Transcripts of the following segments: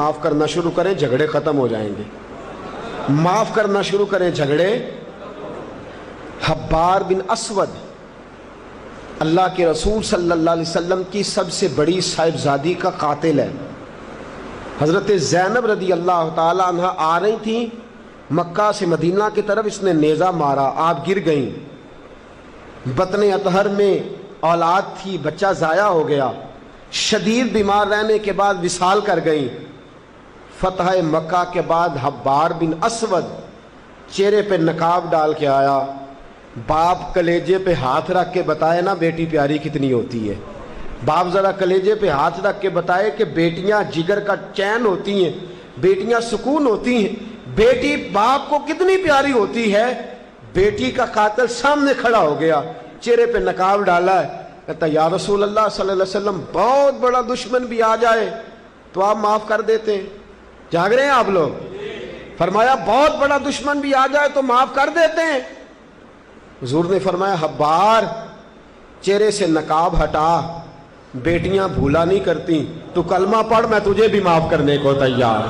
معاف کرنا شروع کریں جھگڑے ختم ہو جائیں گے. معاف کرنا شروع کریں جھگڑے. حبار بن اسود اللہ کے رسول صلی اللہ علیہ وسلم کی سب سے بڑی صاحبزادی کا قاتل ہے. حضرت زینب رضی اللہ تعالی عنہ آ رہی تھیں مکہ سے مدینہ کی طرف, اس نے نیزہ مارا, آپ گر گئیں. بطن اطہر میں اولاد تھی, بچہ ضائع ہو گیا, شدید بیمار رہنے کے بعد وصال کر گئیں. فتح مکہ کے بعد حبار بن اسود چہرے پہ نقاب ڈال کے آیا. باپ کلیجے پہ ہاتھ رکھ کے بتائے نا بیٹی پیاری کتنی ہوتی ہے. باپ ذرا کلیجے پہ ہاتھ رکھ کے بتائے کہ بیٹیاں جگر کا چین ہوتی ہیں, بیٹیاں سکون ہوتی ہیں, بیٹی باپ کو کتنی پیاری ہوتی ہے. بیٹی کا قاتل سامنے کھڑا ہو گیا, چہرے پہ نقاب ڈالا ہے, کہتا یا رسول اللہ صلی اللہ علیہ وسلم بہت بڑا دشمن بھی آ جائے تو آپ معاف کر دیتے ہیں. جاگ رہے ہیں آپ لوگ؟ فرمایا بہت بڑا دشمن بھی آ جائے تو معاف کر دیتے ہیں. حضور نے فرمایا حبار چہرے سے نقاب ہٹا, بیٹیاں بھولا نہیں کرتی, تو کلمہ پڑھ میں تجھے بھی معاف کرنے کو تیار.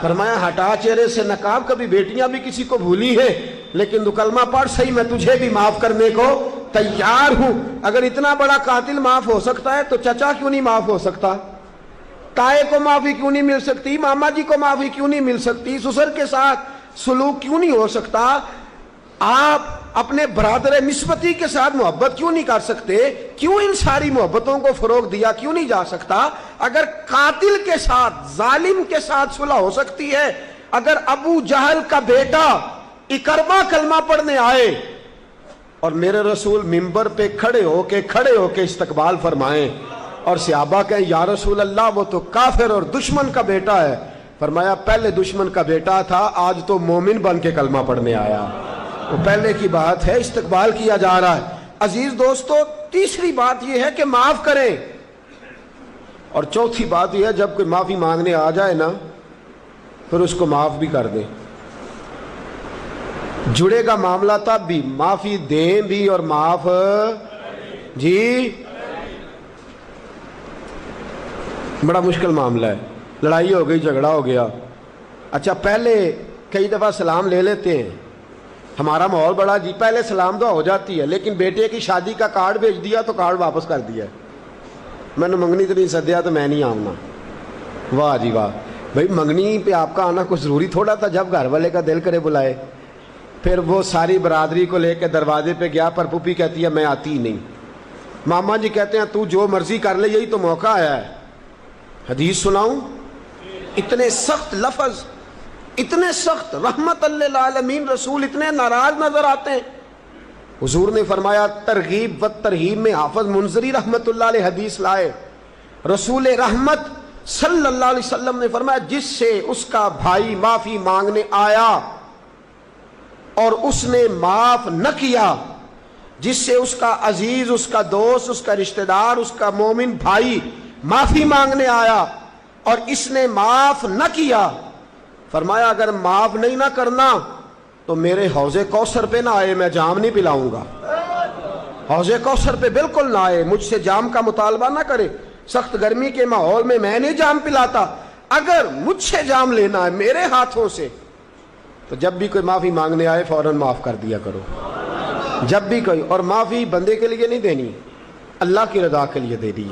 فرمایا ہٹا چہرے سے نقاب, کبھی بیٹیاں بھی کسی کو بھولی ہیں لیکن تو کلمہ پڑھ صحیح, میں تجھے بھی معاف کرنے کو تیار ہوں. اگر اتنا بڑا قاتل معاف ہو سکتا ہے تو چچا کیوں نہیں معاف ہو سکتا؟ تائے کو معافی کیوں نہیں مل سکتی؟ ماما جی کو معافی کیوں نہیں مل سکتی؟ سسر کے ساتھ سلوک کیوں نہیں ہو سکتا؟ آپ اپنے برادر نسبتی کے ساتھ محبت کیوں نہیں کر سکتے؟ کیوں ان ساری محبتوں کو فروغ دیا کیوں نہیں جا سکتا؟ اگر قاتل کے ساتھ ظالم کے ساتھ صلح ہو سکتی ہے, اگر ابو جہل کا بیٹا اکرما کلمہ پڑھنے آئے اور میرے رسول منبر پہ کھڑے ہو کے استقبال فرمائیں اور صحابہ کہیں یا رسول اللہ وہ تو کافر اور دشمن کا بیٹا ہے, فرمایا پہلے دشمن کا بیٹا تھا, آج تو مومن بن کے کلمہ پڑھنے آیا. وہ پہلے کی بات ہے, استقبال کیا جا رہا ہے. عزیز دوستو, تیسری بات یہ ہے کہ معاف کریں, اور چوتھی بات یہ ہے جب کوئی معافی مانگنے آ جائے نا پھر اس کو معاف بھی کر دیں. جڑے گا معاملہ تب بھی, معافی دیں بھی اور معاف جی. بڑا مشکل معاملہ ہے, لڑائی ہو گئی, جھگڑا ہو گیا, اچھا پہلے کئی دفعہ سلام لے لیتے ہیں, ہمارا ماحول بڑا جی, پہلے سلام دعا ہو جاتی ہے, لیکن بیٹے کی شادی کا کارڈ بھیج دیا تو کارڈ واپس کر دیا, میں نے منگنی تو نہیں سدیا تو میں نہیں آؤں. واہ جی واہ, بھائی منگنی پہ آپ کا آنا کچھ ضروری تھوڑا تھا, جب گھر والے کا دل کرے بلائے. پھر وہ ساری برادری کو لے کے دروازے پہ گیا, پر پھوپھی کہتی ہے میں آتی ہی نہیں. ماما جی کہتے ہیں تو جو مرضی کر لے, یہی تو موقع آیا ہے. حدیث سناؤں, اتنے سخت لفظ, اتنے سخت, رحمت للعالمین رسول اتنے ناراض نظر آتے ہیں. حضور نے فرمایا ترغیب و ترہیب میں حافظ منذری رحمت اللہ علیہ حدیث لائے, رسول رحمت صلی اللہ علیہ وسلم نے فرمایا جس سے اس کا بھائی معافی مانگنے آیا اور اس نے معاف نہ کیا, جس سے اس کا عزیز, اس کا دوست, اس کا رشتہ دار, اس کا مومن بھائی معافی مانگنے آیا اور اس نے معاف نہ کیا, فرمایا اگر معاف نہیں نہ کرنا تو میرے حوض کوثر پہ نہ آئے, میں جام نہیں پلاؤں گا. حوض کوثر پہ بالکل نہ آئے, مجھ سے جام کا مطالبہ نہ کرے, سخت گرمی کے ماحول میں نہیں جام پلاتا. اگر مجھ سے جام لینا ہے میرے ہاتھوں سے تو جب بھی کوئی معافی مانگنے آئے فوراً معاف کر دیا کرو, جب بھی کوئی. اور معافی بندے کے لیے نہیں دینی, اللہ کی رضا کے لیے دے دی.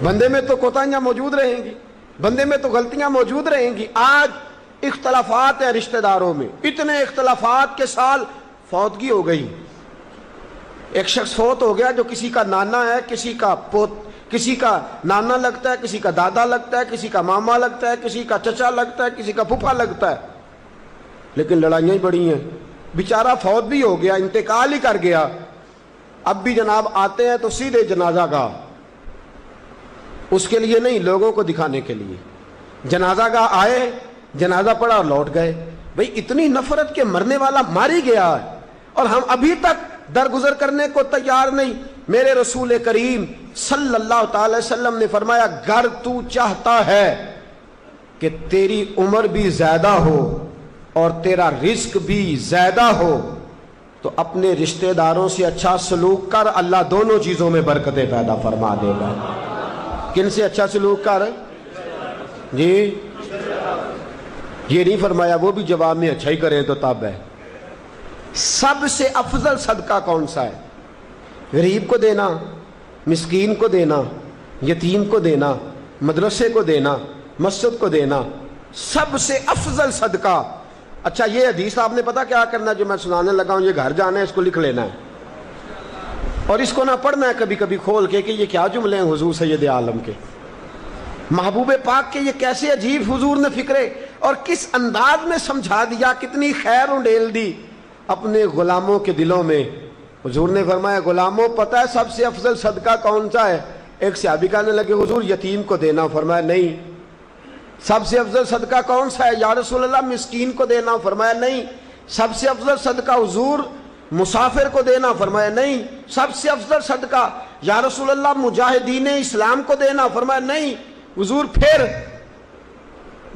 بندے میں تو کوتاہیاں موجود رہیں گی, بندے میں تو غلطیاں موجود رہیں گی. آج اختلافات ہیں رشتہ داروں میں, اتنے اختلافات کے سال فوتگی ہو گئی. ایک شخص فوت ہو گیا جو کسی کا نانا ہے, کسی کا نانا لگتا ہے, کسی کا دادا لگتا ہے, کسی کا ماما لگتا ہے, کسی کا چچا لگتا ہے, کسی کا پھوپھا لگتا ہے, لیکن لڑائیاں ہی بڑی ہیں. بیچارہ فوت بھی ہو گیا, انتقال ہی کر گیا. اب بھی جناب آتے ہیں تو سیدھے جنازہ گاہ, اس کے لیے نہیں, لوگوں کو دکھانے کے لیے. جنازہ گاہ آئے, جنازہ پڑا اور لوٹ گئے. بھئی اتنی نفرت کے مرنے والا مار ہی گیا ہے اور ہم ابھی تک درگزر کرنے کو تیار نہیں. میرے رسول کریم صلی اللہ تعالی وسلم نے فرمایا گر تو چاہتا ہے کہ تیری عمر بھی زیادہ ہو اور تیرا رزق بھی زیادہ ہو تو اپنے رشتہ داروں سے اچھا سلوک کر, اللہ دونوں چیزوں میں برکتیں پیدا فرما دے گا. کن سے اچھا سلوک کر جی؟ یہ نہیں فرمایا وہ بھی جواب میں اچھا ہی کریں تو تب ہے۔ سب سے افضل صدقہ کون سا ہے؟ غریب کو دینا، مسکین کو دینا، یتیم کو دینا، مدرسے کو دینا، مسجد کو دینا، سب سے افضل صدقہ۔ اچھا یہ حدیث آپ نے پتا کیا کرنا ہے جو میں سنانے لگا ہوں، یہ گھر جانا ہے، اس کو لکھ لینا ہے اور اس کو نہ پڑھنا ہے کبھی کبھی کھول کے کہ یہ کیا جملے ہیں حضور سید عالم کے، محبوب پاک کے، یہ کیسے عجیب حضور نے فکرے اور کس انداز میں سمجھا دیا، کتنی خیر انڈیل دی اپنے غلاموں کے دلوں میں۔ حضور نے فرمایا غلاموں پتہ ہے سب سے افضل صدقہ کون سا ہے؟ ایک صحابی کہنے لگے حضور یتیم کو دینا، فرمایا نہیں۔ سب سے افضل صدقہ کون سا ہے؟ یا رسول اللہ مسکین کو دینا، فرمایا نہیں۔ سب سے افضل صدقہ حضور مسافر کو دینا، فرمایا نہیں۔ سب سے افضل صدقہ یا رسول اللہ مجاہدین اسلام کو دینا، فرمایا نہیں۔ حضور پھر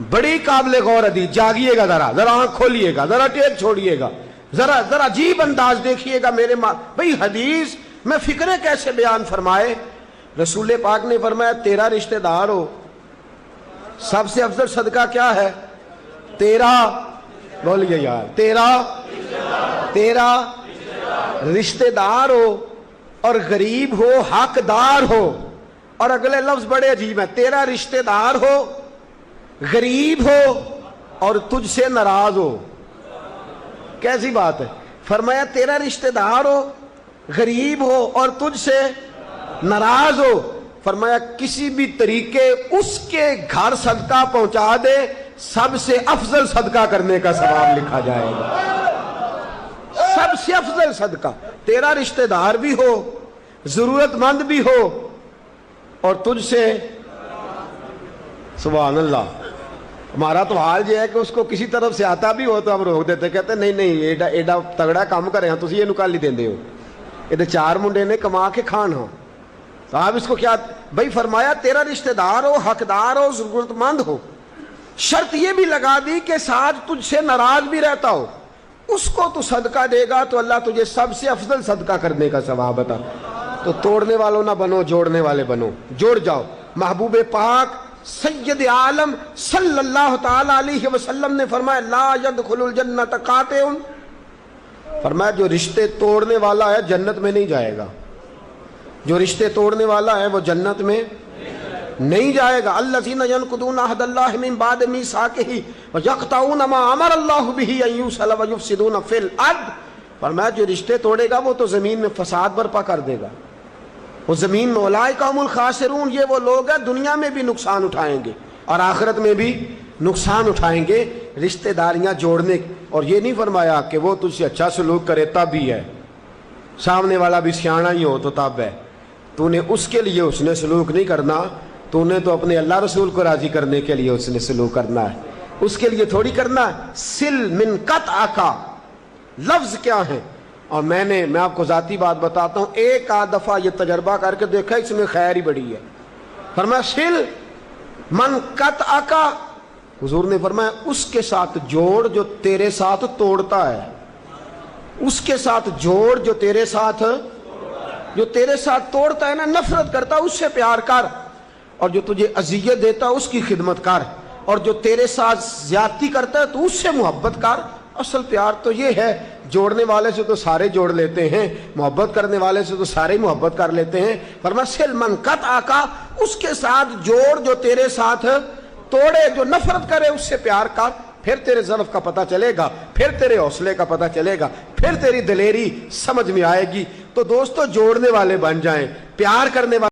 بڑی قابل غور حدیث، جاگیے گا ذرا آنکھ کھولیے گا، ذرا ٹیک چھوڑیے گا، ذرا عجیب انداز دیکھیے گا میرے بھئی حدیث میں فکریں کیسے بیان فرمائے۔ رسول پاک نے فرمایا تیرا رشتہ دار ہو، سب سے افضل صدقہ کیا ہے؟ تیرا، بولیے یار، تیرا رشتہ دار ہو اور غریب ہو، حقدار ہو، اور اگلے لفظ بڑے عجیب ہیں، تیرا رشتہ دار ہو، غریب ہو اور تجھ سے ناراض ہو۔ کیسی بات ہے؟ فرمایا تیرا رشتہ دار ہو، غریب ہو اور تجھ سے ناراض ہو، فرمایا کسی بھی طریقے اس کے گھر صدقہ پہنچا دے، سب سے افضل صدقہ کرنے کا ثواب لکھا جائے گا۔ سب سے افضل صدقہ، تیرا رشتہ دار بھی ہو، ضرورت مند بھی ہو اور تجھ سے، سبحان اللہ۔ ہمارا تو حال یہ ہے کہ اس کو کسی طرف سے آتا بھی ہو تو ہم روک دیتے، کہتے نہیں ایڈا تگڑا کام کرے ہاں تسی یہ نکالی دیندے ہو، یہ چار منڈے نے کما کے کھان ہاں، تو آپ اس کو کیا؟ بھائی فرمایا تیرا رشتہ دار ہو، حقدار ہو، ضرورت مند ہو، شرط یہ بھی لگا دی کہ ساتھ تجھ سے ناراض بھی رہتا ہو، اس کو تو صدقہ دے گا تو اللہ تجھے سب سے افضل صدقہ کرنے کا ثواب عطا۔ تو توڑنے والوں نہ بنو، جوڑنے والے بنو، جوڑ جاؤ۔ محبوب پاک سید عالم صلی اللہ تعالی علیہ وسلم نے فرمایا لا يدخل الجنت قاطع، فرمایا جو رشتے توڑنے والا ہے جنت میں نہیں جائے گا، جو رشتے توڑنے والا ہے وہ جنت میں نہیں جائے گا۔ الذین ینقضون عہد اللہ من بعد میثاقہ ویقطعون ما امر اللہ بہ ان یوصل ویفسدون فی الارض، فرمایا جو رشتے توڑے گا وہ تو زمین میں فساد برپا کر دے گا، وہ زمین میں اولئک هم الخاسرون، یہ وہ لوگ ہیں دنیا میں بھی نقصان اٹھائیں گے اور آخرت میں بھی نقصان اٹھائیں گے رشتہ داریاں جوڑنے۔ اور یہ نہیں فرمایا کہ وہ تجھ سے اچھا سلوک کرے تب ہی ہے، سامنے والا بھی سیاںا ہی ہو تو تب ہے، تو نے اس کے لیے اس نے سلوک نہیں کرنا، تو نے تو اپنے اللہ رسول کو راضی کرنے کے لیے اس نے سلوک کرنا ہے، اس کے لیے تھوڑی کرنا ہے۔ سل من قطعک لفظ کیا ہے؟ اور میں آپ کو ذاتی بات بتاتا ہوں، ایک آدھ دفعہ یہ تجربہ کر کے دیکھا، اس میں خیر ہی بڑی ہے۔ فرمایا سل من قطعک، حضور نے فرمایا اس کے ساتھ جوڑ جو تیرے ساتھ توڑتا ہے، اس کے ساتھ جوڑ جو تیرے ساتھ توڑتا ہے نا، نفرت کرتا اس سے پیار کر، اور جو تجھے اذیت دیتا اس کی خدمت کر، اور جو تیرے ساتھ زیادتی کرتا ہے تو اس سے محبت کر۔ اصل پیار تو یہ ہے، جوڑنے والے سے تو سارے جوڑ لیتے ہیں، محبت کرنے والے سے تو سارے محبت کر لیتے ہیں۔ فرمایا سل من قطعک، اس کے ساتھ جوڑ جو تیرے ساتھ توڑے، جو نفرت کرے اس سے پیار کر، پھر تیرے ضعف کا پتہ چلے گا، پھر تیرے حوصلے کا پتہ چلے گا، پھر تیری دلیری سمجھ میں آئے گی۔ تو دوستو جوڑنے والے بن جائیں، پیار کرنے والے